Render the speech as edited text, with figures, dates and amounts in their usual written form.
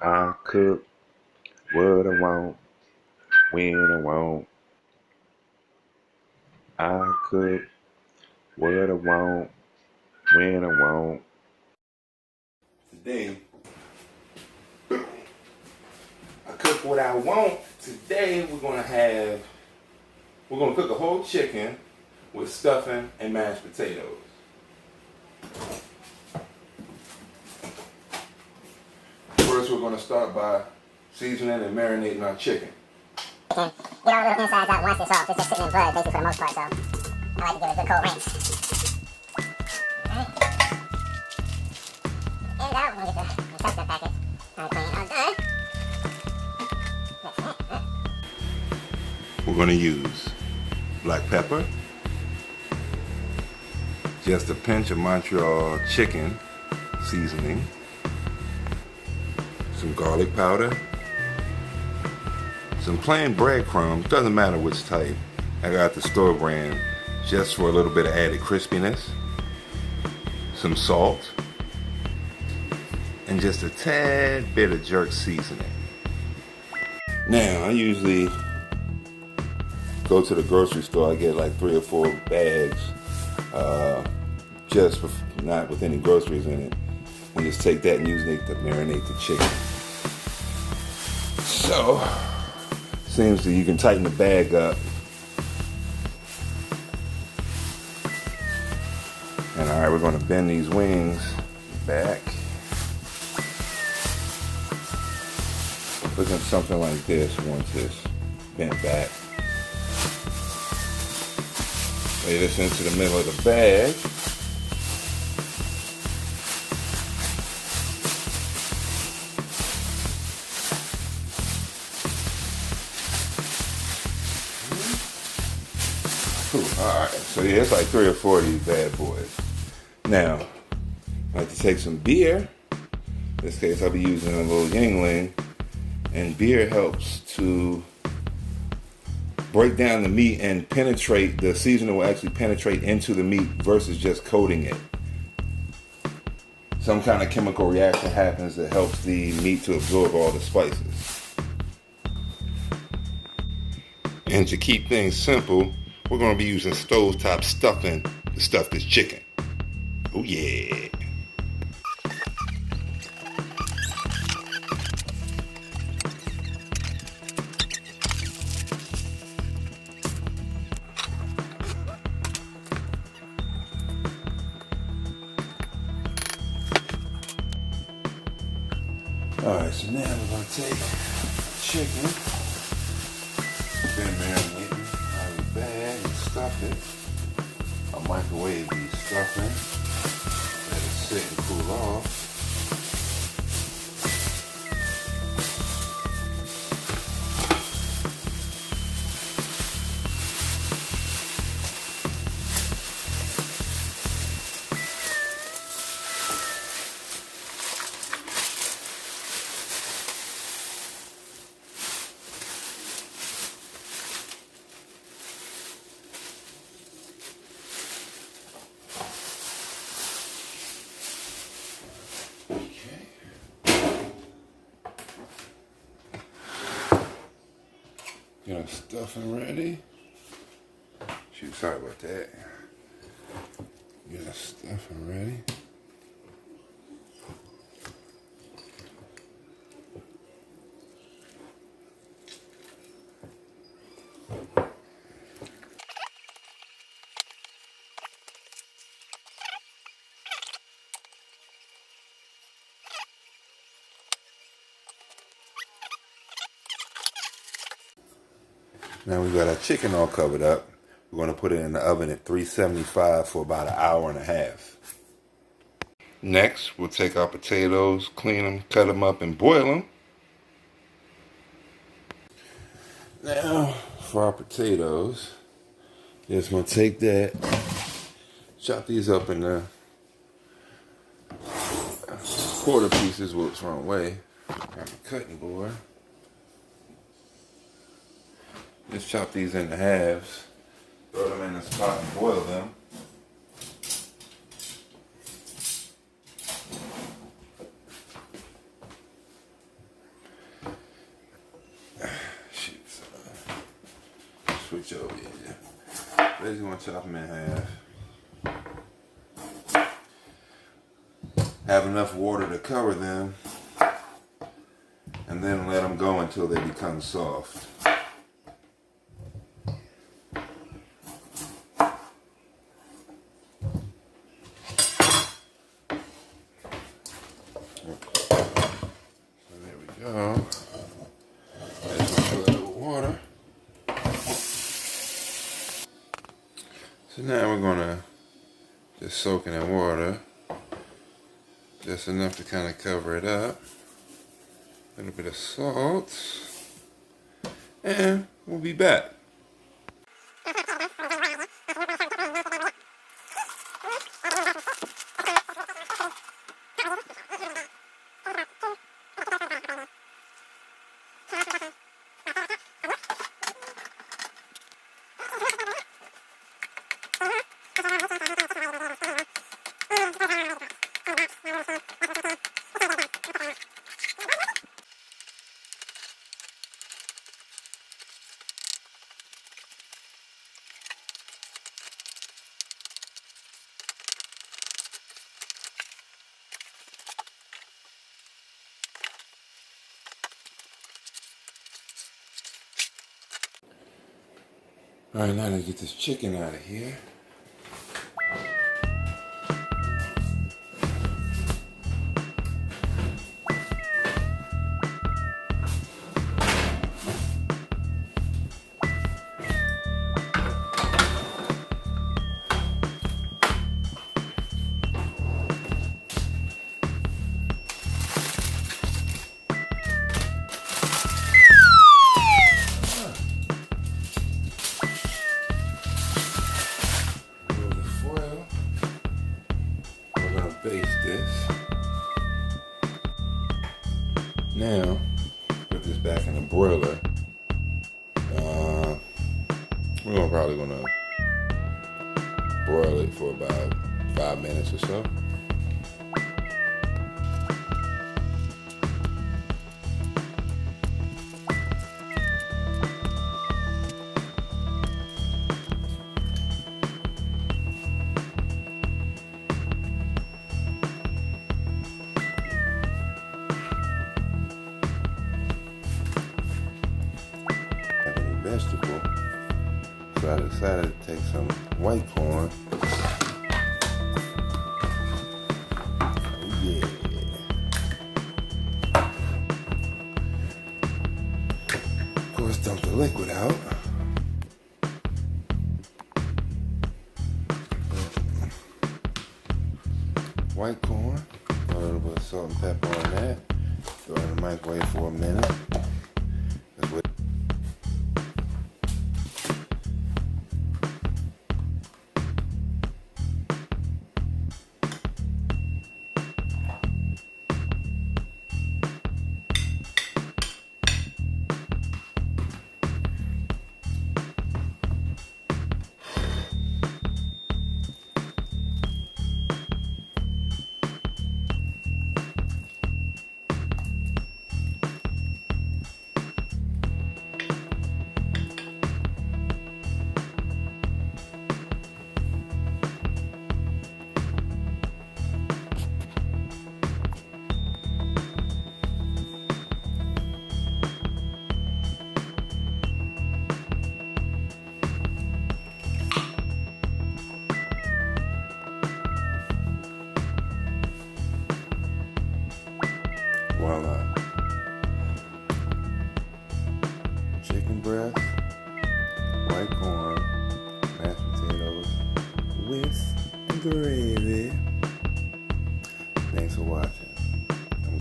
I cook what I want, when I want. I cook what I want, when I want. Today, I cook what I want. Today, we're gonna cook a whole chicken with stuffing and mashed potatoes. First, we're gonna start by seasoning and marinating our chicken. Get all the little insides out once it's off. It's just sitting in blood basically for the most part, so I like to give it a good cold rinse. Alright. And out, we're gonna get the ketchup packet. All clean, all done. We're gonna use black pepper, just a pinch of Montreal chicken seasoning, some garlic powder, some plain breadcrumbs, doesn't matter which type. I got the store brand just for a little bit of added crispiness, some salt, and just a tad bit of jerk seasoning. Now, I usually go to the grocery store. I get like 3 or 4 bags, not with any groceries in it. And just take that and use it to marinate the chicken. So, seems that you can tighten the bag up. And all right, we're going to bend these wings back. Looking something like this once it's bent back. Lay this into the middle of the bag. Alright, so yeah, it's like 3 or 4 of these bad boys. Now, I like to take some beer. In this case, I'll be using a little Yingling. And beer helps to break down the meat and penetrate, the seasoning will actually penetrate into the meat versus just coating it. Some kind of chemical reaction happens that helps the meat to absorb all the spices. And to keep things simple, we're going to be using stovetop stuffing to stuff this chicken. Oh yeah. Alright, so now we're going to take chicken, been marinating out of the bag and stuff it. I'll microwave the stuffing, let it sit and cool off. Got our stuffing ready. Shoot, sorry about that. Got our stuffing ready. Now we got our chicken all covered up. We're going to put it in the oven at 375 for about an hour and a half. Next, we'll take our potatoes, clean them, cut them up, and boil them. Now, for our potatoes, just going to take that, chop these up in the quarter pieces, whoops, wrong way. Got my cutting board. Just chop these into halves, throw them in this pot and boil them. over here. Basically, want to chop them in half. Have enough water to cover them, and then let them go until they become soft. So there we go. Let's fill it with water. So now we're gonna just soak in that water, just enough to kind of cover it up. A little bit of salt, and we'll be back. All right, now to get this chicken out of here. Baste this. Now, put this back in the broiler. We're probably gonna broil it for about 5 minutes or so. Vegetable, so I decided to take some white corn. Oh yeah. Of course, dump the liquid out. White corn, a little bit of salt and pepper on that. Throw it in the microwave for a minute. Voila. Chicken breast, white corn, mashed potatoes with gravy.